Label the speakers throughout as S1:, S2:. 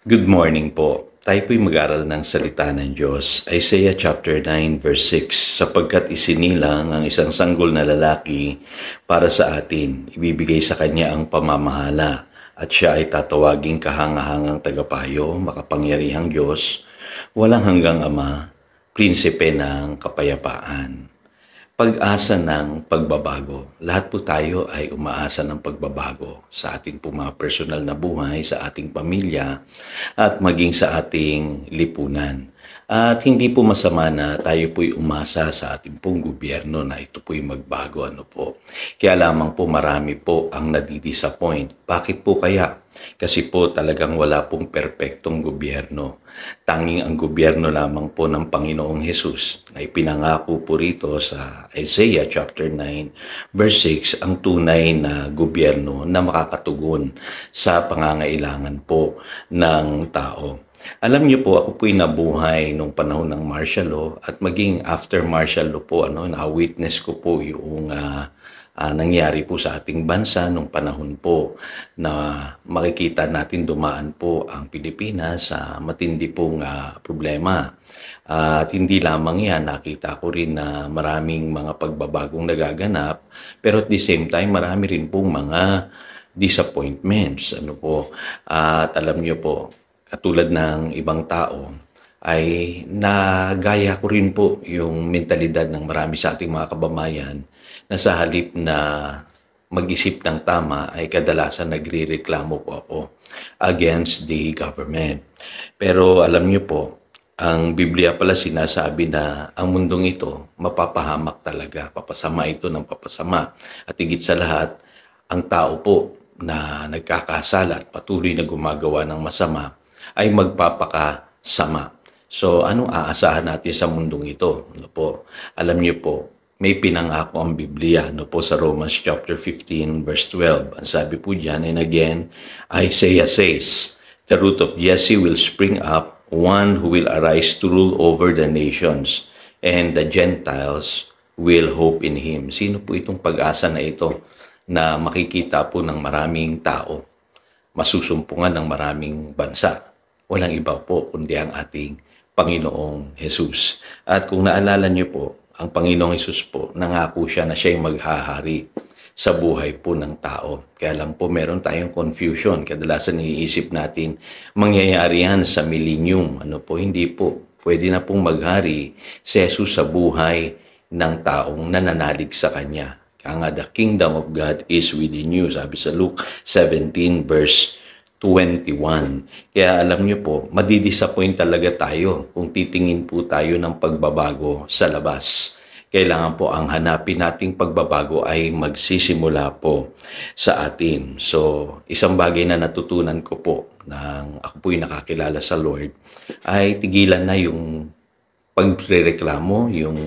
S1: Good morning po. Tayo po'y mag-aral ng salita ng Diyos. Isaiah chapter 9 verse 6, sapagkat isinilang ang isang sanggol na lalaki para sa atin, ibibigay sa kanya ang pamamahala, at siya ay tatawaging kahangahangang tagapayo, makapangyarihang Diyos, walang hanggang Ama, prinsipe ng kapayapaan. Pag-asa ng pagbabago. Lahat po tayo ay umaasa ng pagbabago sa ating po mga personal na buhay, sa ating pamilya, at maging sa ating lipunan. At hindi po masama na tayo po'y umasa sa ating pong gobyerno na ito po'y magbago. Kaya lamang po marami po ang nadidisappoint. Bakit po kaya? Kasi po talagang wala pong perpektong gobyerno. Tanging ang gobyerno lamang po ng Panginoong Hesus na ipinangako po rito sa Isaiah chapter 9 verse 6 ang tunay na gobyerno na makakatugon sa pangangailangan po ng tao. Alam niyo po, ako po'y nabuhay nung panahon ng martial law at maging after martial law po, na-witness ko po yung nangyari po sa ating bansa nung panahon po na makikita natin dumaan po ang Pilipinas sa matindi pong problema. At hindi lamang yan, nakita ko rin na maraming mga pagbabagong nagaganap, pero at the same time, marami rin pong mga disappointments. At alam niyo po, katulad ng ibang tao, ay nagaya ko rin po yung mentalidad ng marami sa ating mga kababayan na sa halip na mag-isip ng tama ay kadalasan nagrereklamo po ako against the government. Pero alam niyo po, ang Biblia pala sinasabi na ang mundong ito mapapahamak talaga, papasama ito ng papasama. At higit sa lahat, ang tao po na nagkakasala at patuloy na gumagawa ng masama ay magpapakasama. So, anong aasahan natin sa mundong ito? Alam niyo po, may pinangako ang Biblia sa Romans chapter 15 verse 12. Ang sabi po diyan, and again, Isaiah says, the root of Jesse will spring up, one who will arise to rule over the nations, and the Gentiles will hope in him. Sino po itong pag-asa na ito na makikita po ng maraming tao, masusumpungan ng maraming bansa? Walang iba po kundi ang ating Panginoong Jesus. At kung naalala niyo po, ang Panginoong Hesus po, nangako siya na siya'y maghahari sa buhay po ng tao. Kaya lang po meron tayong confusion. Kadalasan iniisip natin, mangyayari yan sa millennium. Hindi po. Pwede na pong maghari si Jesus sa buhay ng taong nananalig sa Kanya. Kaya nga, the kingdom of God is within you. Sabi sa Luke 17 verse 21. Kaya alam niyo po, madidisappoint talaga tayo kung titingin po tayo ng pagbabago sa labas. Kailangan po ang hanapin nating pagbabago ay magsisimula po sa atin. So, isang bagay na natutunan ko po nang ako po'y nakakilala sa Lord ay tigilan na yung pagrereklamo, yung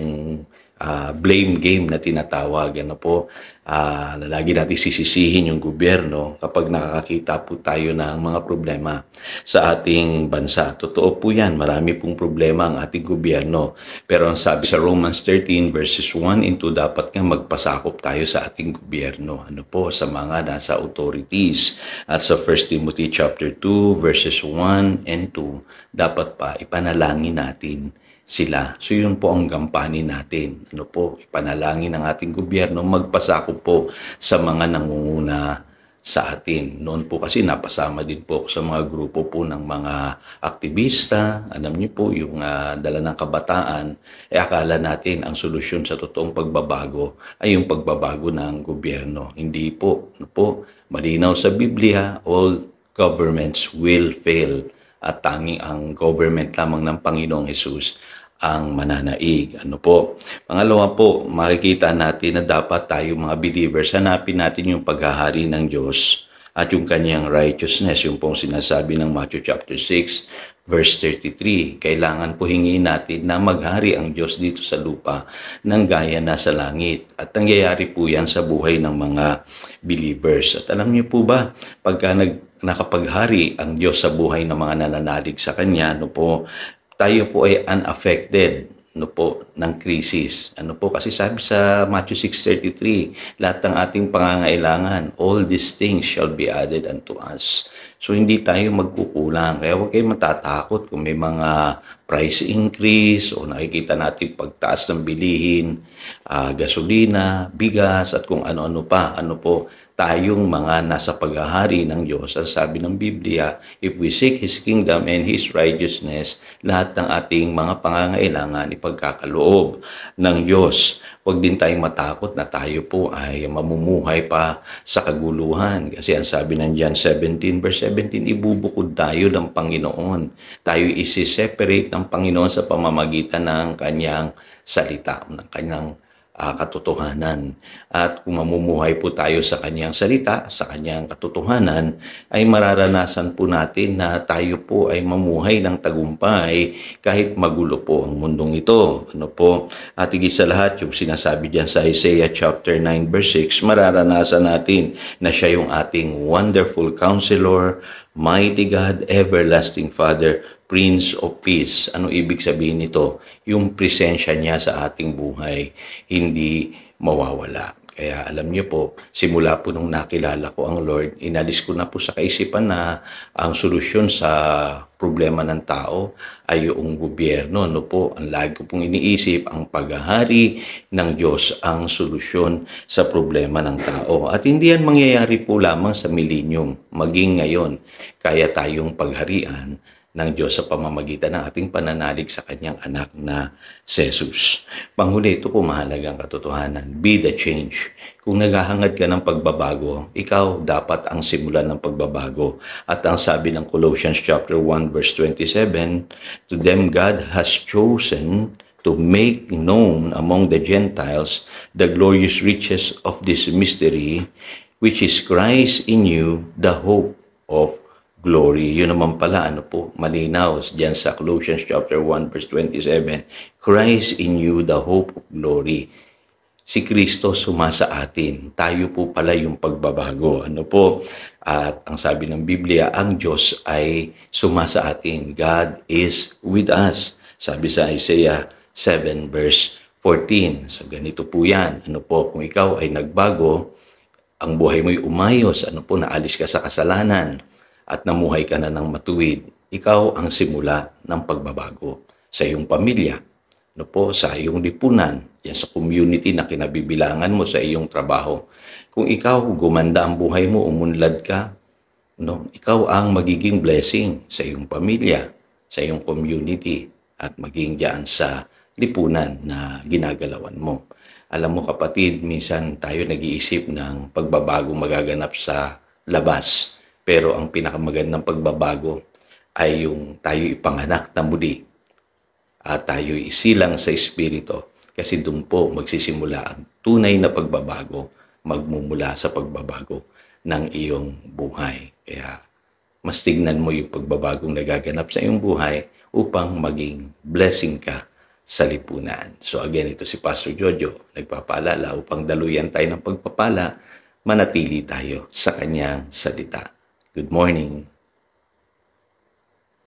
S1: blame game na tinatawag. Na lagi natin sisisihin yung gobyerno kapag nakakakita po tayo ng mga problema sa ating bansa. Totoo po yan, marami pong problema ang ating gobyerno. Pero ang sabi sa Romans 13 verses 1 and 2, dapat nga magpasakop tayo sa ating gobyerno. Sa mga nasa authorities. At sa 1 Timothy chapter 2 verses 1 and 2, dapat pa ipanalangin natin sila. So yun po ang gampanin natin. Ipanalangin ng ating gobyerno, magpasakop po sa mga nangunguna sa atin. Noon po kasi napasama din po sa mga grupo po ng mga aktivista. Alam niyo po, yung dala ng kabataan, akala natin ang solusyon sa totoong pagbabago ay yung pagbabago ng gobyerno. Hindi po. Malinaw sa Biblia, all governments will fail. At tanging ang government lamang ng Panginoong Hesus ang mananaig. Pangalawa po, makikita natin na dapat tayo mga believers, hanapin natin yung paghahari ng Diyos at yung kanyang righteousness, yung pong sinasabi ng Matthew chapter 6 verse 33. Kailangan po hingin natin na maghari ang Diyos dito sa lupa ng gaya na sa langit. At nangyayari po yan sa buhay ng mga believers. At alam niyo po ba, pagka nakapaghari ang Diyos sa buhay ng mga nananalig sa Kanya, tayo po ay unaffected ng krisis. Kasi sabi sa Matthew 6:33, lahat ng ating pangangailangan, all these things shall be added unto us. So hindi tayo magkukulang. Kaya huwag kayong matatakot kung may mga price increase o nakikita natin pagtaas ng bilihin, gasolina, bigas at kung ano-ano pa. Ano po, tayong mga nasa paghahari ng Diyos. Ang sabi ng Biblia, if we seek His kingdom and His righteousness, lahat ng ating mga pangangailangan ipagkakaloob ng Diyos. Huwag din tayong matakot na tayo po ay mamumuhay pa sa kaguluhan. Kasi ang sabi ng John 17 verse 17, ibubukod tayo ng Panginoon. Tayo isi-separate ng Panginoon sa pamamagitan ng kanyang salita, ng kanyang katotohanan. At kung mamumuhay po tayo sa kanyang salita, sa kanyang katotohanan, ay mararanasan po natin na tayo po ay mamuhay ng tagumpay kahit magulo po ang mundong ito. Ano po? At higit sa lahat, yung sinasabi diyan sa Isaiah chapter 9 verse 6, mararanasan natin na siya yung ating wonderful counselor, mighty God, everlasting Father, Prince of Peace. Ano ibig sabihin nito? Yung presensya niya sa ating buhay, hindi mawawala. Kaya alam niyo po, simula po nung nakilala ko ang Lord, inalis ko na po sa kaisipan na ang solusyon sa problema ng tao ay yung gobyerno. No po, ang lagi ko pong iniisip, ang paghahari ng Diyos ang solusyon sa problema ng tao. At hindi yan mangyayari po lamang sa millennium, maging ngayon. Kaya tayong pagharian ng Diyos sa pamamagitan ng ating pananalig sa kanyang anak na si Jesus. Panghuli, ito po mahalagang katotohanan. Be the change. Kung naghahangad ka ng pagbabago, ikaw dapat ang simulan ng pagbabago. At ang sabi ng Colossians chapter 1 verse 27, to them God has chosen to make known among the Gentiles the glorious riches of this mystery, which is Christ in you, the hope of glory. Yun naman pala, ano po, malinaw diyan sa Colossians chapter 1 verse 27. Christ in you, the hope of glory. Si Kristo sumasa atin. Tayo po pala yung pagbabago. Ano po? At ang sabi ng Biblia, ang Diyos ay sumasa atin. God is with us. Sabi sa Isaiah 7 verse 14. So ganito po yan. Ano po? Kung ikaw ay nagbago, ang buhay mo'y umayos. Ano po? Naalis ka sa kasalanan at namuhay ka na ng matuwid, ikaw ang simula ng pagbabago sa iyong pamilya, no po, sa iyong lipunan, yan sa community na kinabibilangan mo sa iyong trabaho. Kung ikaw gumanda ang buhay mo, umunlad ka, no, ikaw ang magiging blessing sa iyong pamilya, sa iyong community, at maging diyan sa lipunan na ginagalawan mo. Alam mo kapatid, minsan tayo nag-iisip ng pagbabagong magaganap sa labas. Pero ang pinakamagandang pagbabago ay yung tayo ipanganak na muli at tayo isilang sa Espiritu. Kasi doon po magsisimula ang tunay na pagbabago, magmumula sa pagbabago ng iyong buhay. Kaya mas tignan mo yung pagbabagong nagaganap sa iyong buhay upang maging blessing ka sa lipunan. So again, ito si Pastor Jojo, nagpapaalala upang daluyan tayo ng pagpapala, manatili tayo sa kanyang salita. Good morning.